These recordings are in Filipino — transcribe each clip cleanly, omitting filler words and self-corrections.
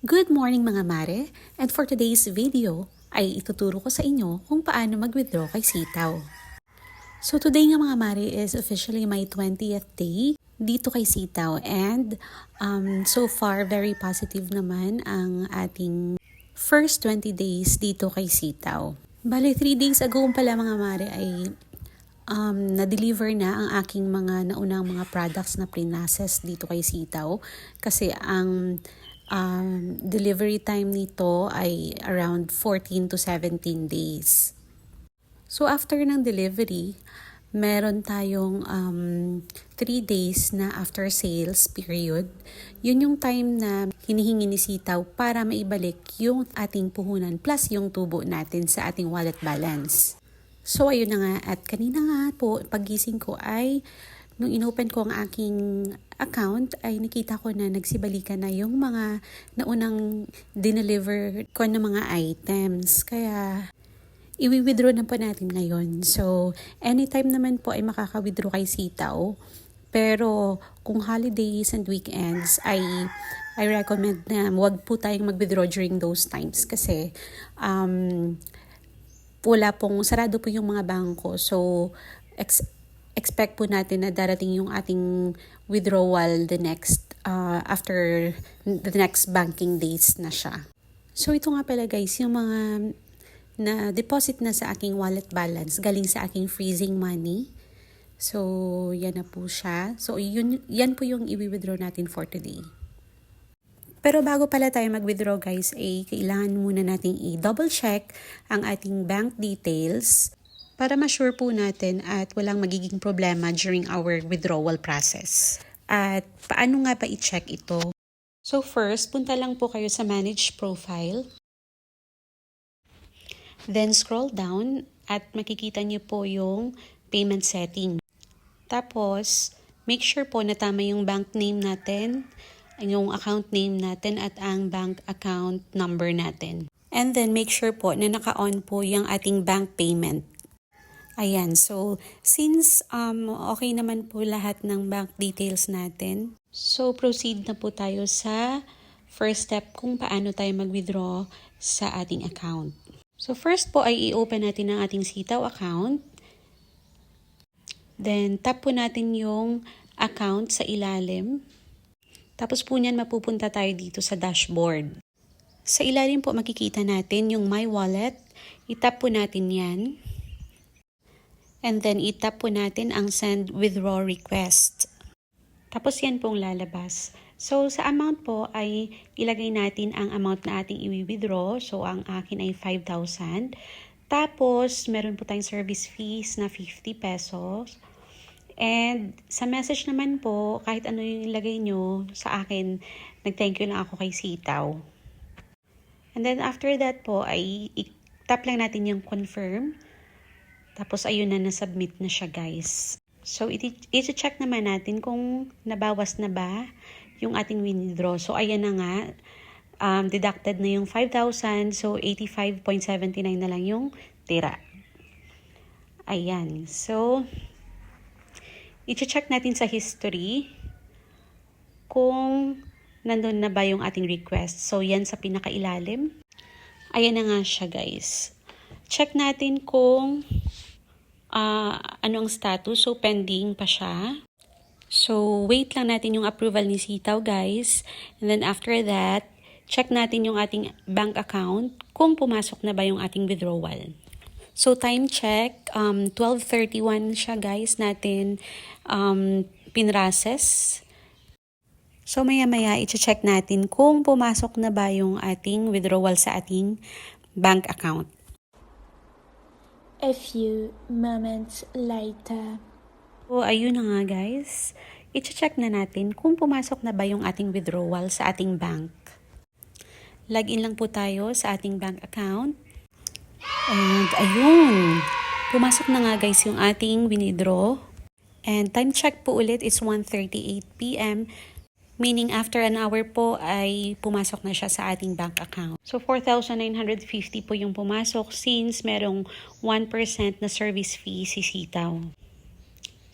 Good morning mga mare, and for today's video ay ituturo ko sa inyo kung paano mag-withdraw kay Sitaw. So today nga mga mare is officially my 20th day dito kay Sitaw and so far very positive naman ang ating first 20 days dito kay Sitaw. Bale 3 days ago pala mga mare ay na-deliver na ang aking mga naunang mga products na pre-process dito kay Sitaw kasi ang delivery time nito ay around 14 to 17 days. So after ng delivery, meron tayong 3 days na after sales period. Yun yung time na hinihingi ni Sitaw para maibalik yung ating puhunan plus yung tubo natin sa ating wallet balance. So ayun na nga, at kanina nga po paggising ko ay nung inopen ko ang aking account ay nakita ko na nagsibalikan na yung mga naunang dineliver ko ng mga items. Kaya i-withdraw na po natin ngayon. So anytime naman po ay makaka-withdraw kay Sitaw. Pero kung holidays and weekends ay I recommend na wag po tayong mag-withdraw during those times kasi wala pong, sarado po yung mga bangko. So expect po natin na darating yung ating withdrawal the next after the next banking days na siya. So ito nga pala guys, yung mga na deposit na sa aking wallet balance galing sa aking freezing money. So yan na po siya. So yan po yung i-withdraw natin for today. Pero bago pala tayo mag-withdraw guys, kailangan muna nating i-double check ang ating bank details para ma-sure po natin at walang magiging problema during our withdrawal process. At paano nga ba i-check ito? So first, punta lang po kayo sa Manage Profile. Then scroll down at makikita niyo po yung Payment Setting. Tapos, make sure po na tama yung bank name natin, yung account name natin at ang bank account number natin. And then make sure po na naka-on po yung ating bank payment. Ayan, so since okay naman po lahat ng bank details natin, so proceed na po tayo sa first step kung paano tayo mag-withdraw sa ating account. So first po ay i-open natin ang ating Sitaw account. Then tap po natin yung account sa ilalim. Tapos po niyan mapupunta tayo dito sa dashboard. Sa ilalim po makikita natin yung My Wallet. I-tap po natin yan. And then, itap po natin ang Send Withdraw Request. Tapos yan pong lalabas. So, sa amount po ay ilagay natin ang amount na ating i-withdraw. So, ang akin ay 5,000. Tapos, meron po tayong service fees na 50 pesos. And sa message naman po, kahit ano yung ilagay nyo, sa akin, nag-thank you lang ako kay Sitaw. And then, after that po, ay tap lang natin yung confirm. Tapos ayun na, na-submit na siya guys. So i-check naman natin kung nabawas na ba yung ating withdraw. So ayan na nga, deducted na yung 5,000. So 85.79 na lang yung tira. Ayan. So i-check natin sa history kung nandun na ba yung ating request. So yan sa pinakailalim. Ayan na nga siya guys. Check natin kung ano ang status. So, pending pa siya. So, wait lang natin yung approval ni Sitaw, guys. And then, after that, check natin yung ating bank account kung pumasok na ba yung ating withdrawal. So, time check. 12:31 siya, guys, natin pinrases. So, maya-maya, i-check natin kung pumasok na ba yung ating withdrawal sa ating bank account. A few moments later. So, ayun na nga guys. I-check na natin kung pumasok na ba yung ating withdrawal sa ating bank. Login lang po tayo sa ating bank account. And ayun. Pumasok na nga guys yung ating withdraw. And time check po ulit is 1:38 p.m. Meaning after an hour po ay pumasok na siya sa ating bank account. So 4,950 po yung pumasok since merong 1% na service fee si Sitaw.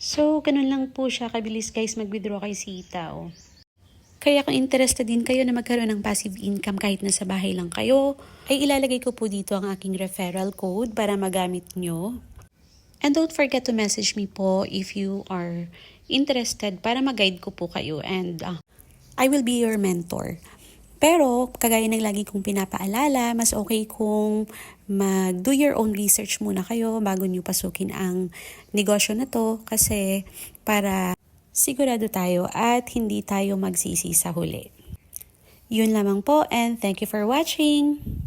So ganun lang po siya kabilis guys mag-withdraw kay Sitaw. Kaya kung interested din kayo na magkaroon ng passive income kahit nasa bahay lang kayo, ay ilalagay ko po dito ang aking referral code para magamit nyo. And don't forget to message me po if you are interested para mag-guide ko po kayo and I will be your mentor. Pero, kagaya ng lagi kong pinapaalala, mas okay kung mag-do your own research muna kayo bago nyo pasukin ang negosyo na to kasi para sigurado tayo at hindi tayo magsisi sa huli. Yun lamang po and thank you for watching!